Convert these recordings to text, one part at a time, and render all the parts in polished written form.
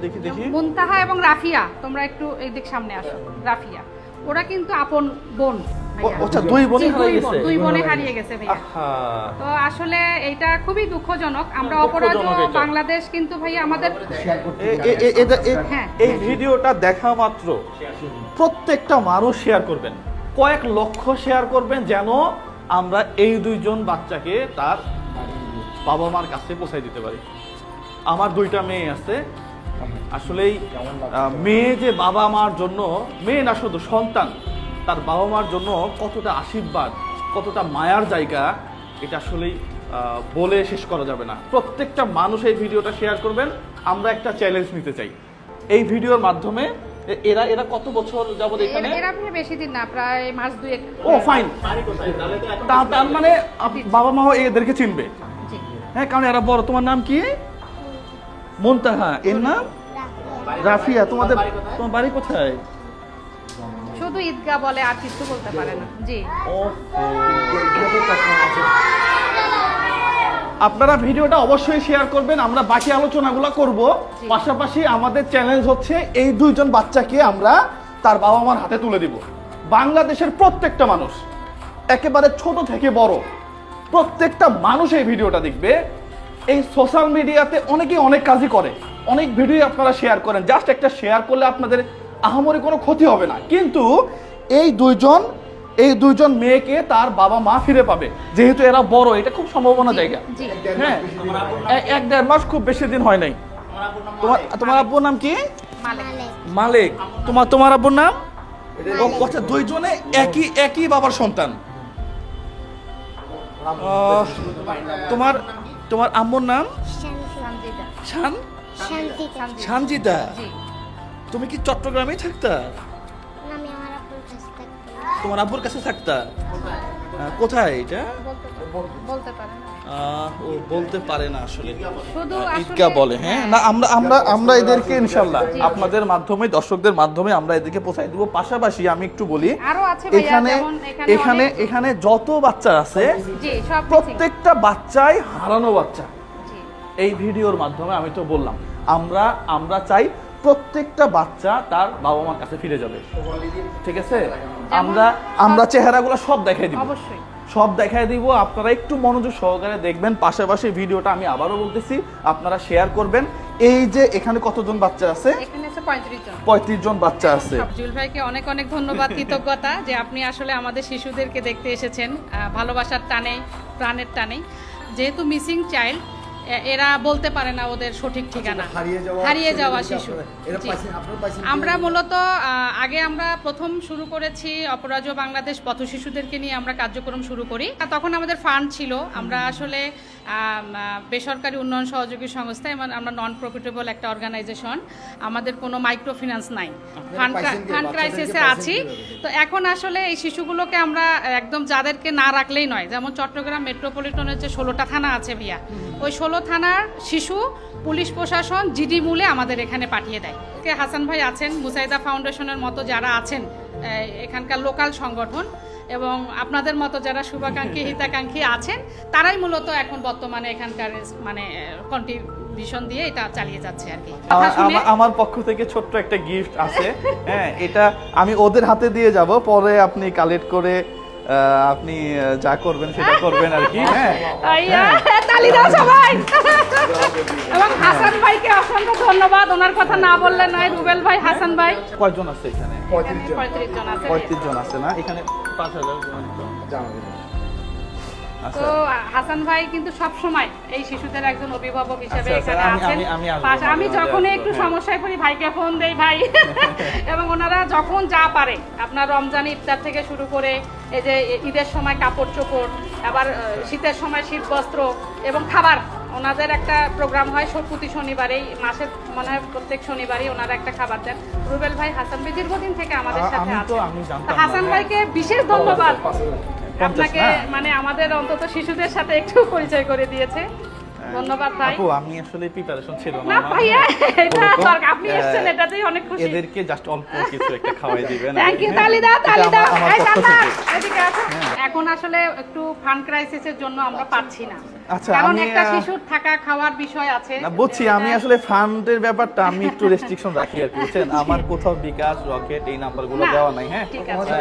দেখি দেখি। মুনতাহা এবং রাফিয়া, তোমরা একটু এই দিক সামনে আসো। রাফিয়া ওরা কিন্তু আপন বোন ভাইয়া। আচ্ছা, দুই বোনই হারিয়ে গেছে। দুই বোনে হারিয়ে গেছে ভাইয়া। তো আসলে এটা খুবই দুঃখজনক। আমরা অপরাজয় বাংলাদেশ কিন্তু ভাইয়া আমাদের এই ভিডিওটা দেখা মাত্র প্রত্যেকটা মানুষ শেয়ার করবেন, কয়েক লক্ষ শেয়ার করবেন, যেন আমরা এই দুইজন বাচ্চাকে তার বাবা মার কাছে পৌঁছাই দিতে পারি। আমার দুইটা মেয়ে আছে, আসলেই মেয়ে যে বাবা মার জন্য, মেয়ে না শুধু সন্তান তার বাবা মার জন্য কতটা আশীর্বাদ, কতটা মায়ার জায়গা, এটা আসলেই বলে শেষ করা যাবে না। প্রত্যেকটা মানুষ এই ভিডিওটা শেয়ার করবেন। আমরা একটা চ্যালেঞ্জ নিতে চাই এই ভিডিওর মাধ্যমে। এরা এরা কত বছর যাবত এখানে? এরা বেশি দিন না, প্রায় মাস দুয়েক। ও ফাইন, তার মানে বাবা মাও এদেরকে চিনবে। হ্যাঁ, কারণ এরা বড়। তোমার নাম কি? মুনতাহা। এর নাম রাফিয়া। তোমার বাড়ি কোথায়? শুধু ঈদগাহ বলে, আর কিছু বলতে পারে না। জি, আপনারা ভিডিওটা অবশ্যই শেয়ার করবেন। আমরা বাকি আলোচনাগুলো করব। পাশাপাশি আমাদের চ্যালেঞ্জ হচ্ছে এই দুইজন বাচ্চাকে আমরা তার বাবা মার হাতে তুলে দিব। বাংলাদেশের প্রত্যেকটা মানুষ, একেবারে ছোট থেকে বড়, প্রত্যেকটা মানুষ এই ভিডিওটা দেখবে। এই সোশ্যাল মিডিয়াতে অনেকেই অনেক কাজই করে, অনেক ভিডিও আপনারা শেয়ার করেন। জাস্ট একটা শেয়ার করলে আপনাদের আহামরি কোনো ক্ষতি হবে না, কিন্তু এই দুইজন মেয়েকে তার বাবা মা ফিরে পাবে, যেহেতু এরা বড়। এটা খুব সম্ভাবনা জায়গা। হ্যাঁ, 1-1.5 মাস, খুব বেশি দিন হয় নাই। তোমার আব্বুর নাম কি? মালিক। তোমার আব্বুর নাম? আচ্ছা, দুইজনে একই বাবার সন্তান। তোমার আম্মুর নাম? সানজিদা। তুমি কি চট্টগ্রামেই থাকতা? তোমার আব্বুর কাছে থাকতা? কোথায় এটা? বলতে পারে না আসলে, ঈদগাহ বলে। হ্যাঁ, না আমরা এদেরকে ইনশাআল্লাহ আপনাদের মাধ্যমে, দর্শকদের মাধ্যমে আমরা এদেরকে পৌঁছাই দিব। পাশাপাশি আমি একটু বলি, এখানে যত বাচ্চা আছে প্রত্যেকটা বাচ্চাই হারানো বাচ্চা। এই ভিডিওর মাধ্যমে আমি তো বললাম, আমরা চাই প্রত্যেকটা বাচ্চা তার বাবা মার কাছে ফিরে যাবে। ঠিক আছে, আমরা চেহারাগুলো সব দেখাই দিব, সব দেখাই দিব। আপনারা একটু মনোযোগ সহকারে দেখবেন। পাশাপাশি ভিডিওটা আমি আবারও বলতেছি, আপনারা শেয়ার করবেন। এই যে এখানে কতজন বাচ্চা আছে? এখানে আছে 35 জন বাচ্চা আছে। জুল ভাইকে অনেক অনেক ধন্যবাদ, কৃতজ্ঞতা যে আপনি আসলে আমাদের শিশুদেরকে দেখতে এসেছেন ভালোবাসার টানে, প্রাণের টানে। যেহেতু মিসিং চাইল্ড, এরা বলতে পারে না ওদের সঠিক ঠিকানা, হারিয়ে যাওয়া শিশু। আমরা মূলত আগে আমরা প্রথম শুরু করেছি অপরাজয় বাংলাদেশ পথ শিশুদেরকে নিয়ে আমরা কার্যক্রম শুরু করি। তখন আমাদের ফান্ড ছিল, আমরা আসলে বেসরকারি উন্নয়ন সহযোগী সংস্থা, এবং আমরা নন প্রফিটেবল একটা অর্গানাইজেশন। আমাদের কোনো মাইক্রো ফিন্যান্স নাই, ফান্ড ক্রাইসিসে আছি। তো এখন আসলে এই শিশুগুলোকে আমরা একদম যাদেরকে না রাখলেই নয়, যেমন চট্টগ্রাম মেট্রোপলিটনের যে 16টা থানা আছে ভাইয়া, ওই 16 থানার শিশু পুলিশ প্রশাসন জিডি মূলে আমাদের এখানে পাঠিয়ে দেয়। হাসান ভাই আছেন, মুসাইদা ফাউন্ডেশনের মতো যারা আছেন এখানকার লোকাল সংগঠন, এবং আপনাদের মতো যারা শুভাকাঙ্ক্ষী হিতাকাঙ্ক্ষী আছেন, তারাই মূলত এখন বর্তমানে এখানকার মানে কন্ট্রিবিউশন দিয়ে এটা চালিয়ে যাচ্ছে আর কি। আমার পক্ষ থেকে ছোট্ট একটা গিফট আছে। হ্যাঁ, এটা আমি ওদের হাতে দিয়ে যাব, পরে আপনি কালেক্ট করে আপনি যা করবেন সেটা করবেন আর কি। হ্যাঁ, তালি দাও সবাই। এবং হাসান ভাইকে অসংখ্য ধন্যবাদ, ওনার কথা না বললে নয়। রুবেল ভাই, হাসান ভাই। কয়জন আছে এখানে? 35 জন আছে। 35 জন আছে না? এখানে 5000 জন। তো হাসান ভাই কিন্তু সব সময় এই শিশুদের একজন অভিভাবক হিসেবে এখানে আছেন। আমি যখন একটু সমস্যায় পড়ি ভাইকে ফোন দেই, ভাই। এবং ওনারা যখন যা পারে, আপনার রমজান ইফতার থেকে শুরু করে এই যে ঈদের সময় কাপড় চোপড়, আবার শীতের সময় শীত বস্ত্র এবং খাবার, ওনাদের একটা প্রোগ্রাম হয় প্রতি শনিবারেই, মাসের মনে হয় প্রত্যেক শনিবারই ওনারা একটা খাবার দেন। রুবেল ভাই, হাসান ভাই দীর্ঘদিন থেকে আমাদের সাথে আছেন। হাসান ভাইকে বিশেষ ধন্যবাদ আপনাকে, মানে আমাদের অন্তত শিশুদের সাথে একটু পরিচয় করে দিয়েছে। ধন্যবাদ ভাই। আপু, আমি আসলে প্রিপারেশন ছিল না। না ভাইয়া, এটা দরকার, আপনি এসেছেন এটাতেই অনেক খুশি। এদেরকে জাস্ট অল্প কিছু একটা খাওয়াই দিবেন। Thank you. তালি দাও, তালি দাও। এদিকে আসো। এখন আসলে একটু ফান্ড ক্রাইসিসের জন্য আমরা পাচ্ছি না। আচ্ছা, কারণ আমি, একটা শিশুর থাকা খাওয়ার বিষয় আছে। না বুঝছি, আমি আসলে ফান্ডের ব্যাপারটা আমি একটু রেস্ট্রিকশন রাখি আর কি, বুঝছেন? আমার কোথাও বিকাশ, রকেট এই নাম্বারগুলো না, দেওয়া নাই। হ্যাঁ, ঠিক আছে।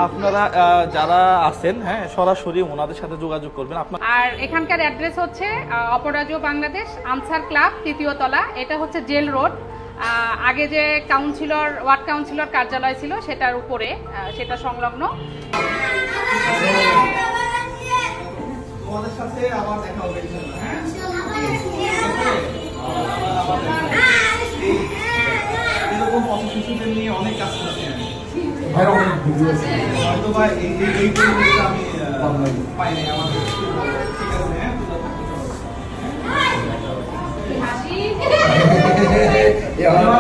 আপনারা যারা আছেন, হ্যাঁ, সরাসরি ওনাদের সাথে যোগাযোগ করবেন। আপনার আর এখানকার অ্যাড্রেস হচ্ছে অপরাজয় বাংলাদেশ আনসার ক্লাব 3য় তলা, এটা হচ্ছে জেল রোড। আগে যে কাউন্সিলর, ওয়ার্ড কাউন্সিলর কার্যালয় ছিল সেটার উপরে, সেটা সংলগ্ন। তোমাদের সাথে আবার দেখা হবে ইনশাআল্লাহ, হ্যাঁ? এরকম পথ শিশুদের নিয়ে অনেক কাজ করছি আমি। হয়তো বা এই পরিবেশটা আমি পাইনি আমাদের। ঠিক আছে, হ্যাঁ? আমরা